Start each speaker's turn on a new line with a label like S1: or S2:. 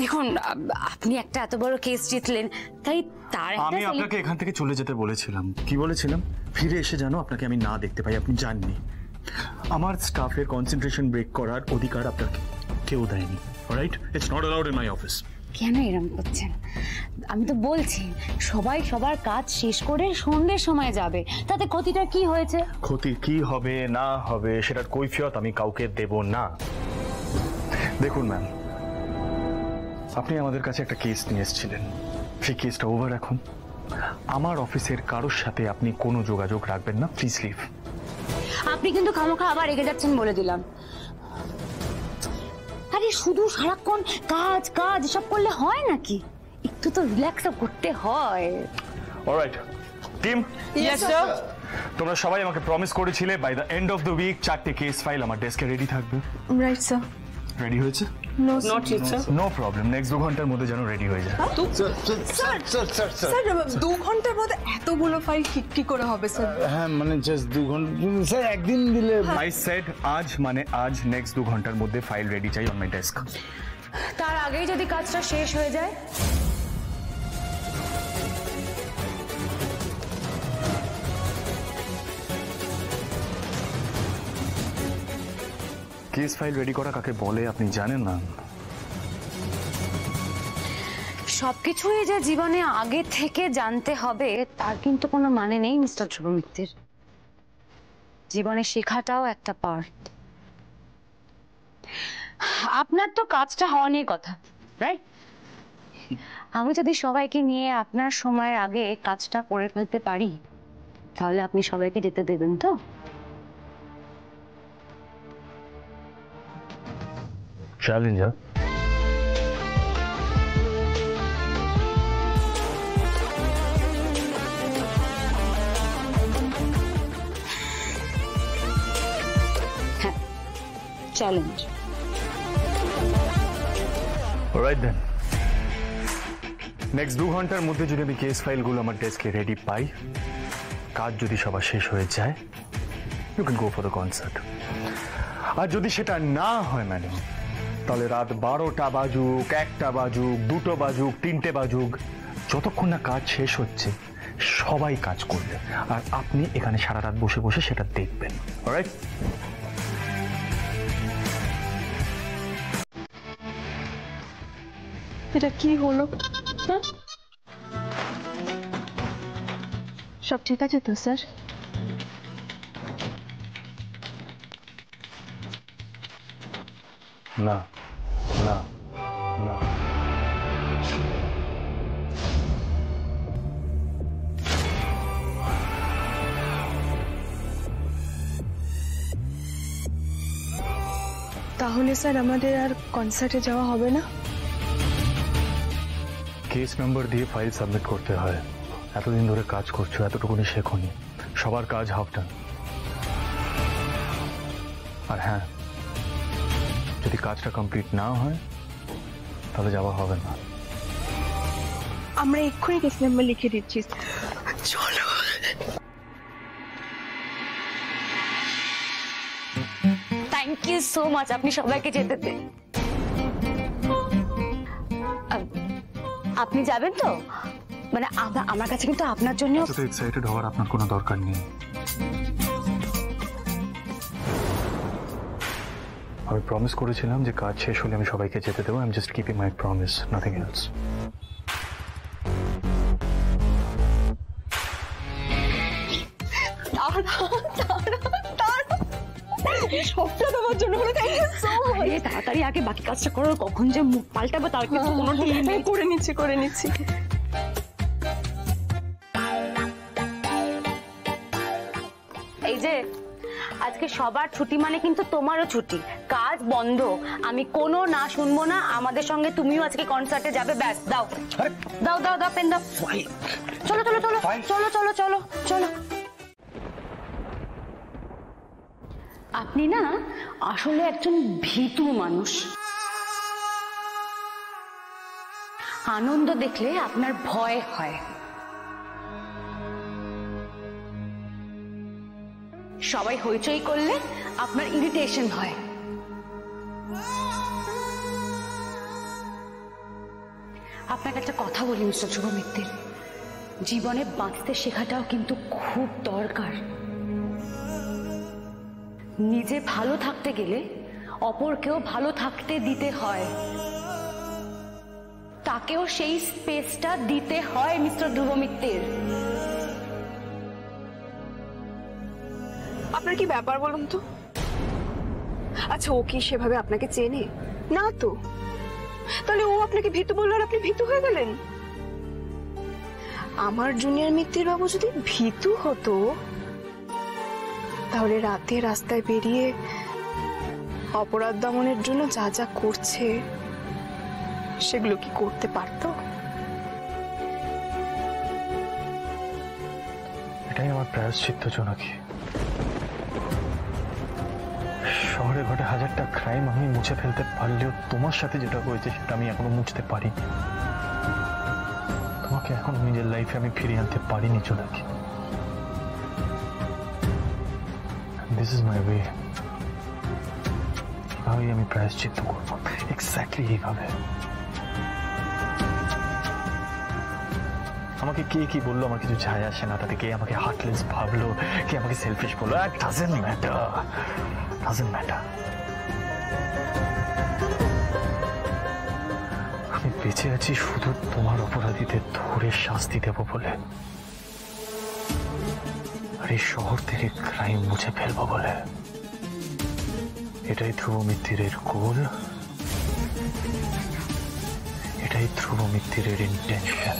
S1: দেখুন আপনি একটা এত বড় কেস জিতলেন, তাই তার
S2: আমি আপনাকে এখান থেকে চলে যেতে বলেছিলাম। কি বলেছিলাম? ফিরে এসে জানো আপনাকে আমি না দেখতে পাই। আপনি জাননি আমার স্টাফের কনসেন্ট্রেশন ব্রেক করার অধিকার আপনাকে কেউ দেয়নি। Alright, it's not allowed in my office.
S1: কেন এরকম করছেন? আমি তো বলছি সবাই সবার কাজ শেষ করে সন্ধ্যের সময় যাবে, তাতে ক্ষতিটা কি হয়েছে?
S2: ক্ষতি কি হবে না হবে সেটার কৈফিয়ত আমি কাউকে দেব না। দেখুন ম্যাম, আপনি আমাদের কাছে একটা কেস নিয়ে এসেছিলেন, সেই কেসটা ওভার এখন। আমার অফিসের কারোর সাথে আপনি কোনো যোগাযোগ রাখবেন না, প্লিজ লিভ।
S1: আপনি কিন্তু খামোখা আবার রেগে যাচ্ছেন বলে দিলাম। আরে শুধু সারাক্ষণ কাজ কাজ সব করলে হয় নাকি? একটু তো রিল্যাক্সও করতে হয়।
S2: Alright team.
S3: Yes sir.
S2: তোমরা সবাই আমাকে প্রমিস করেছিলে by the end of the week 4টে কেস ফাইল আমার ডেস্কে রেডি থাকবে।
S3: Right sir.
S2: রেডি হয়েছে?
S3: No not yet sir.
S2: No problem, next 2 ঘন্টার মধ্যে যেন রেডি হয়ে যায়।
S3: স্যার 2 ঘন্টার মধ্যে এতগুলো ফাইল কি করে হবে স্যার?
S4: হ্যাঁ মানে জাস্ট 2 ঘন্টা স্যার, একদিন দিলে।
S2: আই সেড আজ মানে আজ, নেক্সট 2 ঘন্টার মধ্যে ফাইল রেডি চাই অন মাই ডেস্ক।
S1: তার আগেই যদি কাজটা শেষ হয়ে যায়?
S2: কেস ফাইল রেডি করা কাকে বলে আপনি জানেন না?
S1: সবকিছুই যে জীবনে আগে থেকে জানতে হবে তার কিন্তু কোনো মানে নেই মিস্টার ধ্রুব মিত্তির। জীবনে শেখাটাও একটা পার্ট। আপনার তো কাজটা হওয়া নিয়ে কথা, রাইট? আমি যদি সবাইকে নিয়ে আপনার সময়ের আগে কাজটা করে ফেলতে পারি তাহলে আপনি সবাইকে যেতে দেবেন তো?
S2: চ্যালেঞ্জার।
S1: হ্যাঁ, চ্যালেঞ্জ।
S2: অলরাইট দেন, নেক্সট 2 ঘন্টার মধ্যে যদি আমি কেস ফাইলগুলো আমার ডেস্কে রেডি পাই, কাজ যদি সবার শেষ হয়ে যায়, you can go for the concert. আর যদি সেটা না হয় ম্যাডাম, তাহলে রাত 12টা বাজুক, 1টা বাজুক, 2টো বাজুক, 3টে বাজুক, যতক্ষণ না কাজ শেষ হচ্ছে সবাই কাজ করবে আর আপনি এখানে সারা রাত বসে বসে সেটা দেখবেন। অলরাইট?
S3: এটা কি হলো? সব ঠিক আছে তো স্যার?
S2: না না না,
S3: তাহলে স্যার আমাদের আর কনসার্টে যাওয়া হবে না?
S2: কেস নাম্বার দিয়ে ফাইল সাবমিট করতে হয়। এতদিন ধরে কাজ করছো, এতটুকুনি শেখোনি। সবার কাজ হাফ ডান। আর হ্যাঁ, যদি কাজটা কমপ্লিট না হয় তাহলে যাওয়া হবে না।
S3: আমরা এক্ষুনি কেস নাম্বার লিখে দিচ্ছি। চলো।
S1: থ্যাংক ইউ সো মাচ, আপনি সবাইকে যেতে দেন। আপনি যাবেন তো? মানে আমার কাছে কিন্তু আপনার জন্য
S2: এত এক্সাইটেড হওয়ার আপনার কোনো দরকার নেই। আমি প্রমিস করেছিলাম যে কাজ শেষ হলে আমি সবাইকে যেতে দেবো। I am just keeping my promise, nothing else.
S3: সবটা দেওয়ার জন্য থ্যাংক ইউ সো মাচ।
S1: তাড়াতাড়ি আগে বাকি কাজটা করো, কখন যে মুখ পাল্টাবো তার কিন্তু কোনো ঠিক নেই।
S3: করে নিচ্ছি।
S1: এই যে আজকে সবার ছুটি মানে কিন্তু তোমারও ছুটি, কাজ বন্ধ। আমি কোনো না শুনবো না, আমাদের সঙ্গে তুমিও আজকে কনসার্টে যাবে। ব্যাস দাও দাও দাও দাও, পেন দাও। চলো চলো চলো চলো চলো চলো চলো। আপনি না আসলে একজন ভীতু মানুষ। আনন্দ দেখলে আপনার ভয় হয়, সবাই হইচই করলে আপনার ইরিটেশন হয়। আপনাকে একটা কথা বলি মিস্টার ধ্রুব মিত্তির, জীবনে বাঁচতে শেখাটাও কিন্তু খুব দরকার। নিজে ভালো থাকতে গেলে অপরকেও ভালো থাকতে দিতে হয়, তাকেও সেই স্পেসটা দিতে হয় মিস্টার ধ্রুব মিত্তির।
S3: আপনার কি ব্যাপার বলুন তো? আচ্ছা, ও কি সেভাবে আপনাকে চেনে না তো? তাহলে ও আপনাকে ভীতু বললো আর আপনি ভীতু হয়ে গেলেন? আমার জুনিয়র মিত্তির বাবু যদি ভীতু হতো তাহলে রাতে রাস্তায় বেরিয়ে অপরাধ দমনের জন্য যা যা করছে সেগুলো কি করতে পারতো?
S2: এটাই আমার প্রায়শ্চিত্ত জোনাকি। শহরে ঘটে হাজারটা ক্রাইম আমি মুছে ফেলতে পারলেও তোমার সাথে যেটা হয়েছে সেটা আমি এখনো মুছতে পারিনি। তোমাকে এখনো নিজের লাইফে আমি ফিরিয়ে আনতে পারিনি জোনাকি। This is my way. এভাবেই আমি প্রায়শ্চিত্ত করবো, এক্স্যাক্টলি এইভাবে। আমাকে কে কি বললো আমার কিছু যায় আসে না, তাতে কে আমাকে হার্টলেস ভাবলো, কে আমাকে সেলফিশ বললো, ডাজন্ট ম্যাটার, ডাজন্ট ম্যাটার। আমি বেঁচে আছি শুধু তোমার অপরাধীদের ধরে শাস্তি দেব বলে, আর এই শহর থেকে ক্রাইম মুছে ফেলবো বলে। এটাই ধ্রুব মিত্তিরের গোল, এটাই ধ্রুব মিত্তিরের ইন্টেনশন।